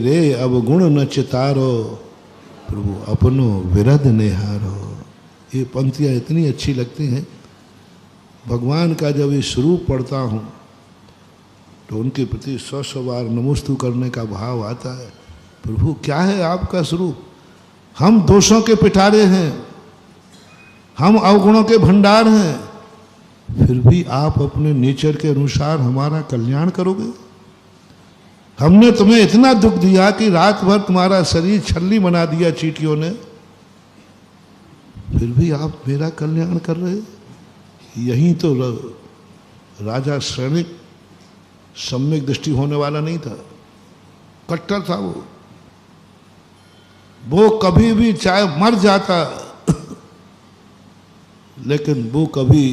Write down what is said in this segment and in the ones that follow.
रे अवगुण न चितारो, प्रभु अपनो विरद निहारो। ये पंक्तियाँ इतनी अच्छी लगती हैं। भगवान का जब ये स्वरूप पढ़ता हूँ तो उनके प्रति 100 बार नमोस्तु करने का भाव आता है। प्रभु क्या है आपका स्वरूप? हम दोषों के पिटारे हैं, हम अवगुणों के भंडार हैं, फिर भी आप अपने नेचर के अनुसार हमारा कल्याण करोगे। हमने तुम्हें इतना दुख दिया कि रात भर तुम्हारा शरीर छल्ली बना दिया चींटियों ने, फिर भी आप मेरा कल्याण कर रहे। यही तो राजा श्रेणिक सम्यक दृष्टि होने वाला नहीं था, कट्टर था वो कभी भी चाहे मर जाता लेकिन वो कभी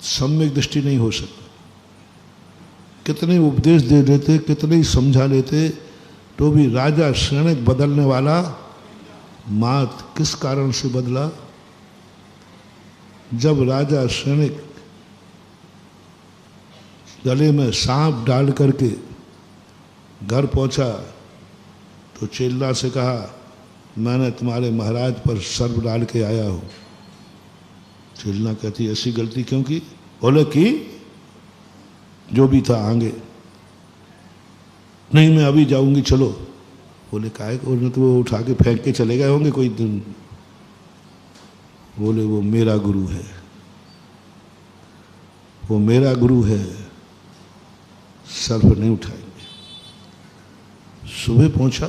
सम्यक दृष्टि नहीं हो सकता। कितने उपदेश दे देते, कितने ही समझा लेते, तो भी राजा श्रेणिक बदलने वाला मात किस कारण से बदला? जब राजा श्रेणिक गले में सांप डाल करके घर पहुंचा तो चेल्ला से कहा, मैंने तुम्हारे महाराज पर सर्प डाल के आया हूं। चेल्ला कहती, ऐसी गलती क्यों की? बोले कि जो भी था आगे। नहीं मैं अभी जाऊंगी, चलो। बोले काहे? बोले तो वो उठा के फेंक के चले गए होंगे कोई दिन। बोले वो मेरा गुरु है, वो मेरा गुरु है, सर्प नहीं उठाएंगे। सुबह पहुंचा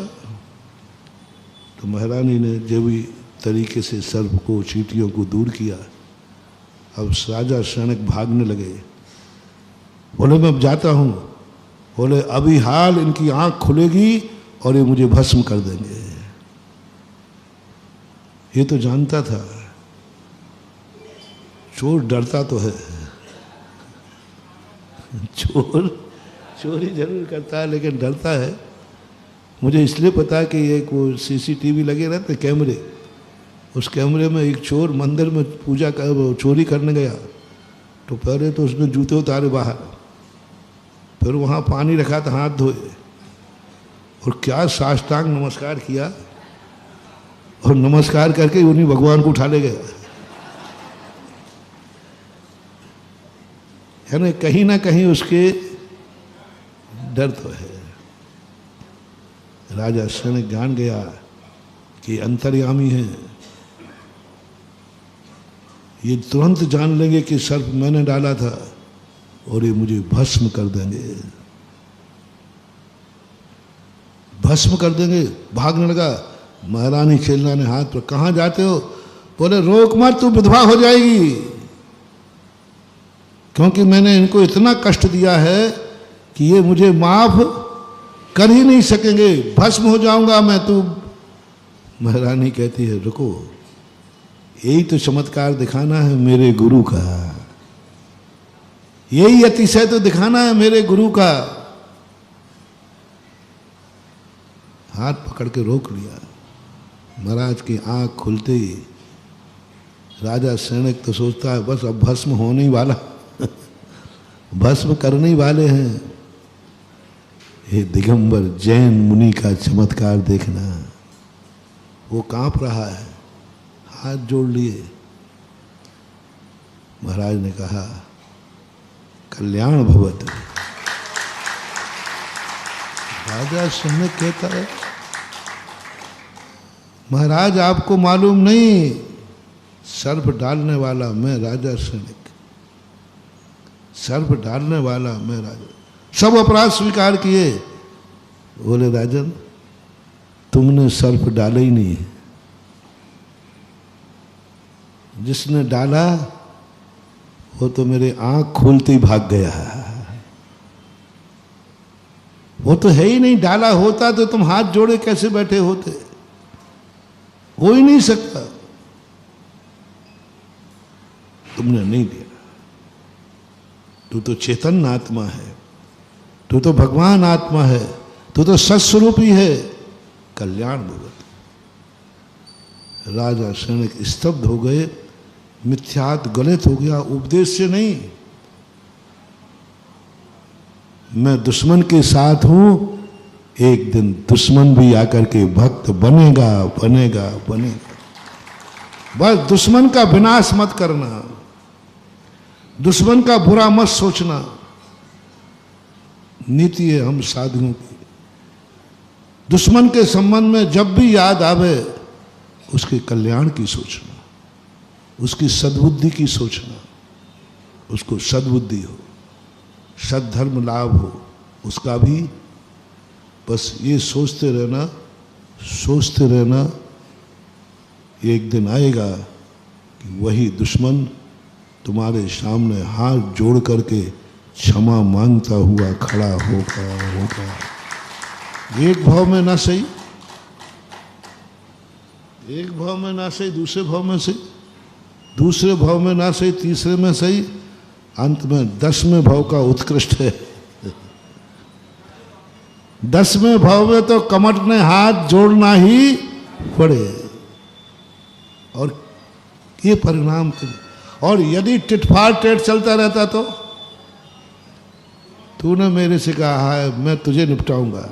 तो महारानी ने जो भी तरीके से सर्प को, चींटियों को दूर किया। अब राजा श्रेणिक भागने लगे। बोले मैं अब जाता हूं। बोले अभी हाल इनकी आंख खुलेगी और ये मुझे भस्म कर देंगे। ये तो जानता था चोर डरता तो है, चोर चोरी जरूर करता है लेकिन डरता है। मुझे इसलिए पता है कि एक वो सीसीटीवी लगे रहते कैमरे, उस कैमरे में एक चोर मंदिर में पूजा कर चोरी करने गया तो पहले तो उसने जूते उतारे बाहर, फिर वहाँ पानी रखा था, हाथ धोए और क्या साष्टांग नमस्कार किया और नमस्कार करके उन्हीं भगवान को उठा ले गया। है ना, कहीं ना कहीं उसके डर तो है। राजा श्रेणिक जान गया कि अंतर्यामी है, ये तुरंत जान लेंगे कि सर्प मैंने डाला था और ये मुझे भस्म कर देंगे, भस्म कर देंगे। भागने लगा। महारानी चेल्ला ने हाथ पर, कहाँ जाते हो? बोले रोक मत, तू विधवा हो जाएगी, क्योंकि मैंने इनको इतना कष्ट दिया है कि ये मुझे माफ कर ही नहीं सकेंगे, भस्म हो जाऊंगा मैं। तू महारानी कहती है रुको, यही तो चमत्कार दिखाना है मेरे गुरु का, यही अतिशय तो दिखाना है मेरे गुरु का। हाथ पकड़ के रोक लिया। महाराज की आंख खुलते ही राजा श्रेणिक तो सोचता है बस अब भस्म होने ही वाला भस्म करने ही वाले हैं। ये दिगंबर जैन मुनि का चमत्कार देखना। वो कांप रहा है, हाथ जोड़ लिए। महाराज ने कहा कल्याण भवतु। राजा श्रेणिक कहता है महाराज आपको मालूम नहीं, सर्प डालने वाला मैं राजा श्रेणिक, सर्प डालने वाला मैं राजा। सब अपराध स्वीकार किए। बोले राजन तुमने सर्प डाला ही नहीं, जिसने डाला वो तो मेरे आंख खोलते ही भाग गया, वो तो है ही नहीं। डाला होता तो तुम हाथ जोड़े कैसे बैठे होते? हो ही नहीं सकता। तुमने नहीं दिया। तू तो चेतन आत्मा है, तू तो भगवान आत्मा है, तू तो सत्स्वरूप ही है। कल्याण भगवत। राजा श्रेणिक स्तब्ध हो गए। मिथ्यात गलत हो गया, उपदेश से नहीं। मैं दुश्मन के साथ हूं एक दिन दुश्मन भी आकर के भक्त बनेगा बनेगा बनेगा। बस दुश्मन का विनाश मत करना, दुश्मन का बुरा मत सोचना। नीति है हम साधुओं की। दुश्मन के संबंध में जब भी याद आवे उसके कल्याण की सोचना, उसकी सद्बुद्धि की सोचना, उसको सद्बुद्धि हो, सद्धर्म लाभ हो, उसका भी बस ये सोचते रहना, सोचते रहना। एक दिन आएगा कि वही दुश्मन तुम्हारे सामने हाथ जोड़ करके क्षमा मांगता हुआ खड़ा होगा। एक भाव में ना सही, एक भाव में ना सही, दूसरे भाव में सही, दूसरे भाव में ना सही, तीसरे में सही, अंत में 10वें भाव का उत्कृष्ट है। 10वें भाव में तो कमर ने हाथ जोड़ना ही पड़े। और ये परिणाम और यदि टिटफार टेट चलता रहता तो तूने मेरे से कहा है मैं तुझे निपटाऊंगा,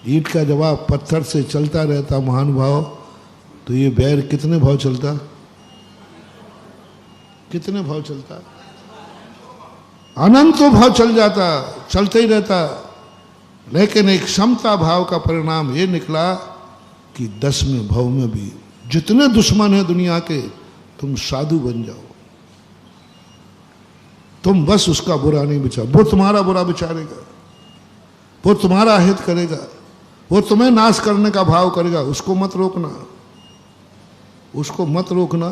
ईंट का जवाब पत्थर से चलता रहता महानुभाव, तो ये बैर कितने भाव चलता, कितने भाव चलता, अनंत भाव चल जाता, चलते ही रहता। लेकिन एक समता भाव का परिणाम ये निकला कि 10वें भाव में भी जितने दुश्मन हैं दुनिया के, तुम साधु बन जाओ। तुम बस उसका बुरा नहीं विचार, वो तुम्हारा बुरा विचारेगा, वो तुम्हारा हित करेगा, वो तुम्हें नाश करने का भाव करेगा। उसको मत रोकना, उसको मत रोकना,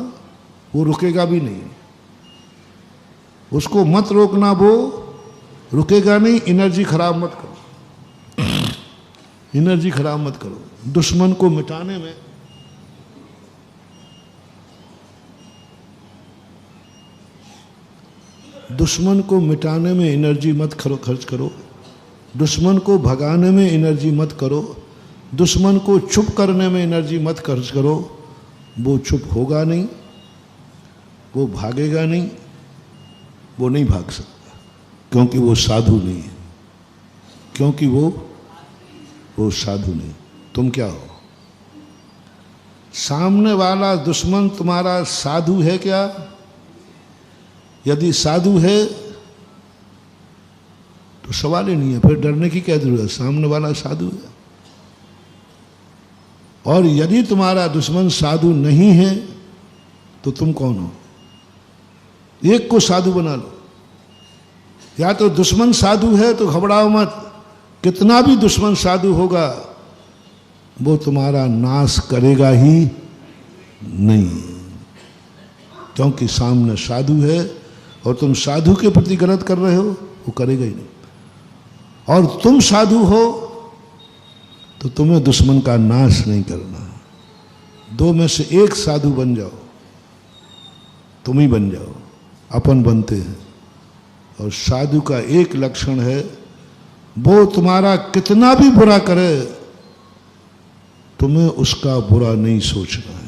वो रुकेगा भी नहीं। उसको मत रोकना, वो रुकेगा नहीं। एनर्जी खराब मत करो, एनर्जी खराब मत करो। दुश्मन को मिटाने में दुश्मन को मिटाने में एनर्जी मत खर्च करो, दुश्मन को भगाने में एनर्जी मत करो, दुश्मन को चुप करने में एनर्जी मत खर्च करो। वो चुप होगा नहीं, वो भागेगा नहीं, वो नहीं भाग सकता, क्योंकि वो साधु नहीं है, क्योंकि वो साधु नहीं। तुम क्या हो? सामने वाला दुश्मन तुम्हारा साधु है क्या? यदि साधु है तो सवाल ही नहीं है, फिर डरने की क्या जरूरत है, सामने वाला साधु है। और यदि तुम्हारा दुश्मन साधु नहीं है तो तुम कौन हो? एक को साधु बना लो। या तो दुश्मन साधु है तो घबराओ मत, कितना भी दुश्मन साधु होगा वो तुम्हारा नाश करेगा ही नहीं, क्योंकि सामने साधु है और तुम साधु के प्रति गलत कर रहे हो, वो करेगा ही नहीं। और तुम साधु हो तो तुम्हें दुश्मन का नाश नहीं करना। दो में से एक साधु बन जाओ, तुम ही बन जाओ। अपन बनते हैं। और साधु का एक लक्षण है, वो तुम्हारा कितना भी बुरा करे, तुम्हें उसका बुरा नहीं सोचना है।